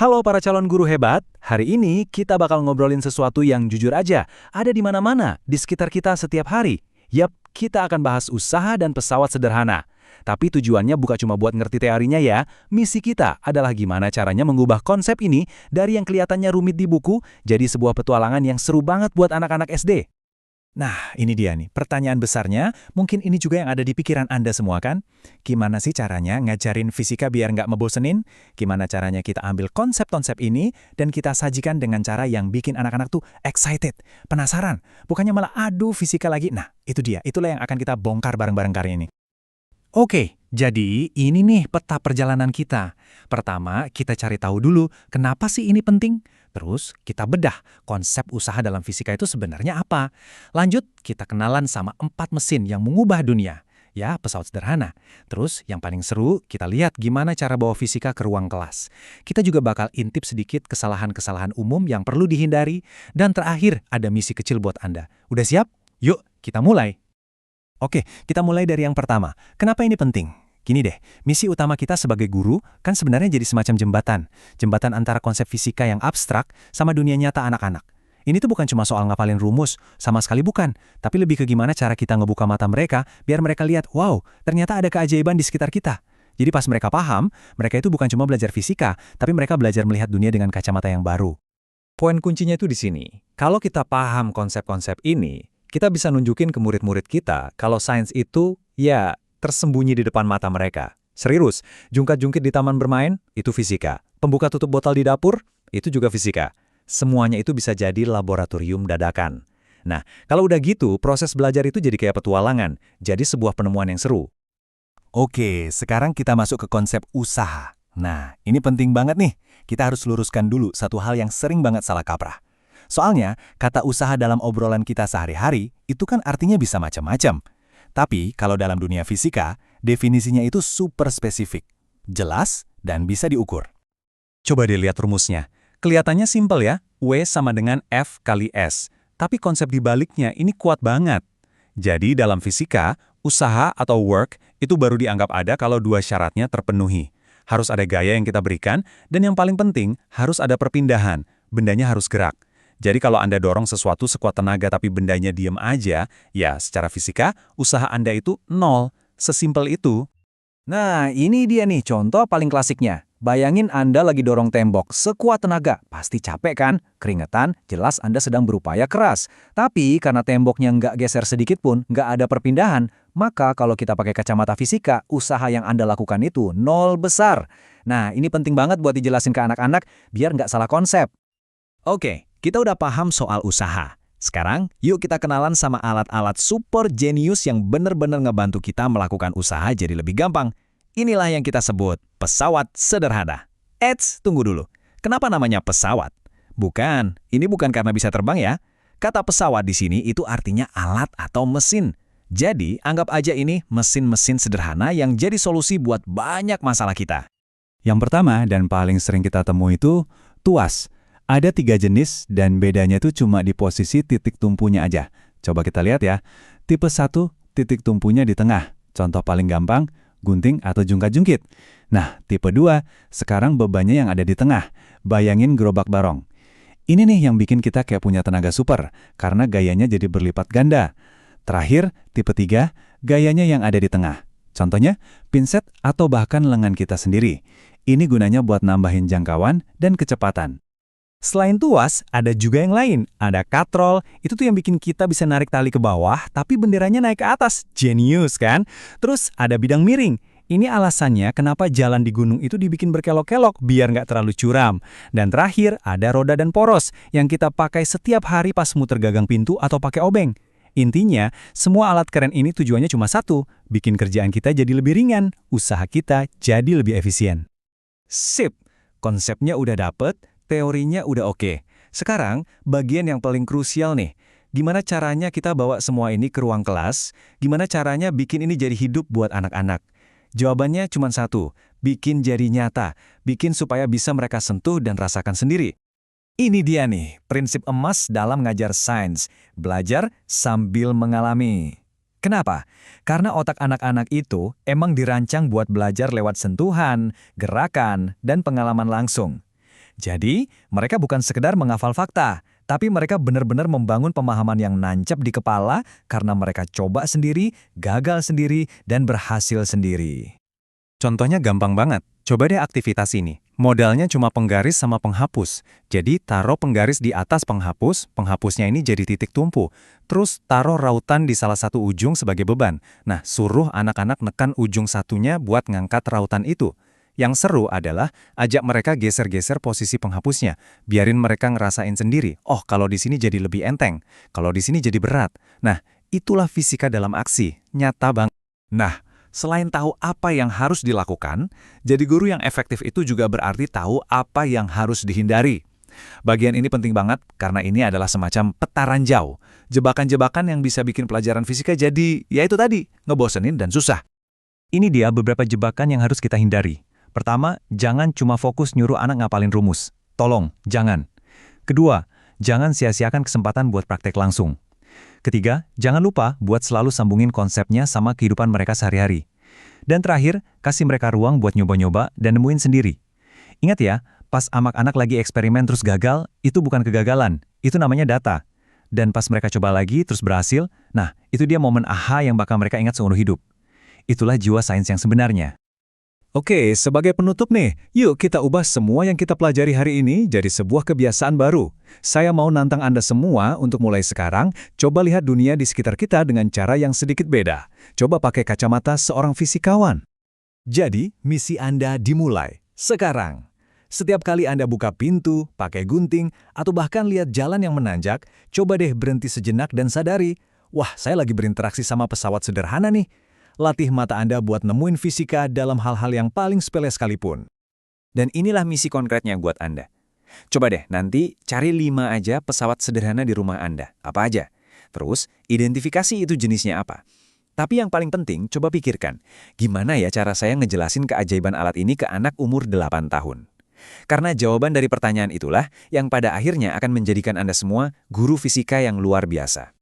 Halo para calon guru hebat, hari ini kita bakal ngobrolin sesuatu yang jujur aja, ada di mana-mana, di sekitar kita setiap hari. Yap, kita akan bahas usaha dan pesawat sederhana. Tapi tujuannya bukan cuma buat ngerti teorinya ya, misi kita adalah gimana caranya mengubah konsep ini dari yang kelihatannya rumit di buku, jadi sebuah petualangan yang seru banget buat anak-anak SD. Nah, ini dia nih, pertanyaan besarnya, mungkin ini juga yang ada di pikiran Anda semua kan? Gimana sih caranya ngajarin fisika biar nggak ngebosenin? Gimana caranya kita ambil konsep-konsep ini dan kita sajikan dengan cara yang bikin anak-anak tuh excited, penasaran, bukannya malah aduh fisika lagi. Nah, itu dia, itulah yang akan kita bongkar bareng-bareng kali ini. Oke, jadi ini nih peta perjalanan kita. Pertama, kita cari tahu dulu kenapa sih ini penting. Terus, kita bedah konsep usaha dalam fisika itu sebenarnya apa. Lanjut, kita kenalan sama 4 mesin yang mengubah dunia. Ya, pesawat sederhana. Terus, yang paling seru, kita lihat gimana cara bawa fisika ke ruang kelas. Kita juga bakal intip sedikit kesalahan-kesalahan umum yang perlu dihindari. Dan terakhir, ada misi kecil buat Anda. Udah siap? Yuk, kita mulai. Oke, kita mulai dari yang pertama. Kenapa ini penting? Gini deh, misi utama kita sebagai guru kan sebenarnya jadi semacam jembatan. Jembatan antara konsep fisika yang abstrak sama dunia nyata anak-anak. Ini tuh bukan cuma soal ngapalin rumus, sama sekali bukan. Tapi lebih ke gimana cara kita ngebuka mata mereka, biar mereka lihat, wow, ternyata ada keajaiban di sekitar kita. Jadi pas mereka paham, mereka itu bukan cuma belajar fisika, tapi mereka belajar melihat dunia dengan kacamata yang baru. Poin kuncinya itu di sini. Kalau kita paham konsep-konsep ini, kita bisa nunjukin ke murid-murid kita kalau sains itu, ya, tersembunyi di depan mata mereka. Serius, jungkat-jungkit di taman bermain, itu fisika. Pembuka tutup botol di dapur, itu juga fisika. Semuanya itu bisa jadi laboratorium dadakan. Nah, kalau udah gitu, proses belajar itu jadi kayak petualangan, jadi sebuah penemuan yang seru. Oke, sekarang kita masuk ke konsep usaha. Nah, ini penting banget nih. Kita harus luruskan dulu satu hal yang sering banget salah kaprah. Soalnya, kata usaha dalam obrolan kita sehari-hari, itu kan artinya bisa macam-macam. Tapi, kalau dalam dunia fisika, definisinya itu super spesifik, jelas, dan bisa diukur. Coba dilihat rumusnya. Kelihatannya simpel ya, W sama dengan F kali S. Tapi konsep dibaliknya ini kuat banget. Jadi, dalam fisika, usaha atau work itu baru dianggap ada kalau 2 syaratnya terpenuhi. Harus ada gaya yang kita berikan, dan yang paling penting, harus ada perpindahan. Bendanya harus gerak. Jadi kalau Anda dorong sesuatu sekuat tenaga tapi bendanya diam aja, ya secara fisika, usaha Anda itu 0. Sesimpel itu. Nah, ini dia nih contoh paling klasiknya. Bayangin Anda lagi dorong tembok sekuat tenaga. Pasti capek kan? Keringetan, jelas Anda sedang berupaya keras. Tapi karena temboknya nggak geser sedikit pun, nggak ada perpindahan, maka kalau kita pakai kacamata fisika, usaha yang Anda lakukan itu 0 besar. Nah, ini penting banget buat dijelasin ke anak-anak biar nggak salah konsep. Oke. Kita udah paham soal usaha. Sekarang, yuk kita kenalan sama alat-alat super jenius yang bener-bener ngebantu kita melakukan usaha jadi lebih gampang. Inilah yang kita sebut pesawat sederhana. Eits, tunggu dulu. Kenapa namanya pesawat? Ini bukan karena bisa terbang ya. Kata pesawat di sini itu artinya alat atau mesin. Jadi, anggap aja ini mesin-mesin sederhana yang jadi solusi buat banyak masalah kita. Yang pertama dan paling sering kita temui itu tuas. Ada 3 jenis dan bedanya itu cuma di posisi titik tumpunya aja. Coba kita lihat ya. Tipe 1, titik tumpunya di tengah. Contoh paling gampang, gunting atau jungkat-jungkit. Nah, tipe 2, sekarang bebannya yang ada di tengah. Bayangin gerobak barong. Ini nih yang bikin kita kayak punya tenaga super, karena gayanya jadi berlipat ganda. Terakhir, tipe 3, gayanya yang ada di tengah. Contohnya, pinset atau bahkan lengan kita sendiri. Ini gunanya buat nambahin jangkauan dan kecepatan. Selain tuas, ada juga yang lain. Ada katrol, itu tuh yang bikin kita bisa narik tali ke bawah, tapi benderanya naik ke atas. Genius kan? Terus ada bidang miring. Ini alasannya kenapa jalan di gunung itu dibikin berkelok-kelok, biar nggak terlalu curam. Dan terakhir, ada roda dan poros, yang kita pakai setiap hari pas muter gagang pintu atau pakai obeng. Intinya, semua alat keren ini tujuannya cuma satu, bikin kerjaan kita jadi lebih ringan, usaha kita jadi lebih efisien. Sip, konsepnya udah dapet, teorinya udah oke. Sekarang, bagian yang paling krusial nih. Gimana caranya kita bawa semua ini ke ruang kelas? Gimana caranya bikin ini jadi hidup buat anak-anak? Jawabannya cuma satu, bikin jadi nyata. Bikin supaya bisa mereka sentuh dan rasakan sendiri. Ini dia nih, prinsip emas dalam ngajar sains. Belajar sambil mengalami. Kenapa? Karena otak anak-anak itu emang dirancang buat belajar lewat sentuhan, gerakan, dan pengalaman langsung. Jadi, mereka bukan sekedar menghafal fakta, tapi mereka benar-benar membangun pemahaman yang nancap di kepala karena mereka coba sendiri, gagal sendiri, dan berhasil sendiri. Contohnya gampang banget. Coba deh aktivitas ini. Modalnya cuma penggaris sama penghapus. Jadi taruh penggaris di atas penghapus, penghapusnya ini jadi titik tumpu. Terus taruh rautan di salah satu ujung sebagai beban. Nah, suruh anak-anak nekan ujung satunya buat ngangkat rautan itu. Yang seru adalah ajak mereka geser-geser posisi penghapusnya. Biarin mereka ngerasain sendiri. Oh, kalau di sini jadi lebih enteng. Kalau di sini jadi berat. Nah, itulah fisika dalam aksi. Nyata banget. Nah, selain tahu apa yang harus dilakukan, jadi guru yang efektif itu juga berarti tahu apa yang harus dihindari. Bagian ini penting banget karena ini adalah semacam peta ranjau. Jebakan-jebakan yang bisa bikin pelajaran fisika jadi, ya itu tadi, ngebosenin dan susah. Ini dia beberapa jebakan yang harus kita hindari. Pertama, jangan cuma fokus nyuruh anak ngapalin rumus. Tolong, jangan. Kedua, jangan sia-siakan kesempatan buat praktek langsung. Ketiga, jangan lupa buat selalu sambungin konsepnya sama kehidupan mereka sehari-hari. Dan terakhir, kasih mereka ruang buat nyoba-nyoba dan nemuin sendiri. Ingat ya, pas anak-anak lagi eksperimen terus gagal, itu bukan kegagalan, itu namanya data. Dan pas mereka coba lagi terus berhasil, nah itu dia momen aha yang bakal mereka ingat seumur hidup. Itulah jiwa sains yang sebenarnya. Oke, sebagai penutup nih, yuk kita ubah semua yang kita pelajari hari ini jadi sebuah kebiasaan baru. Saya mau nantang Anda semua untuk mulai sekarang, coba lihat dunia di sekitar kita dengan cara yang sedikit beda. Coba pakai kacamata seorang fisikawan. Jadi, misi Anda dimulai sekarang. Setiap kali Anda buka pintu, pakai gunting, atau bahkan lihat jalan yang menanjak, coba deh berhenti sejenak dan sadari, wah, saya lagi berinteraksi sama pesawat sederhana nih. Latih mata Anda buat nemuin fisika dalam hal-hal yang paling sepele sekalipun. Dan inilah misi konkretnya buat Anda. Coba deh nanti cari 5 aja pesawat sederhana di rumah Anda. Apa aja? Terus, identifikasi itu jenisnya apa. Tapi yang paling penting, coba pikirkan, gimana ya cara saya ngejelasin keajaiban alat ini ke anak umur 8 tahun? Karena jawaban dari pertanyaan itulah yang pada akhirnya akan menjadikan Anda semua guru fisika yang luar biasa.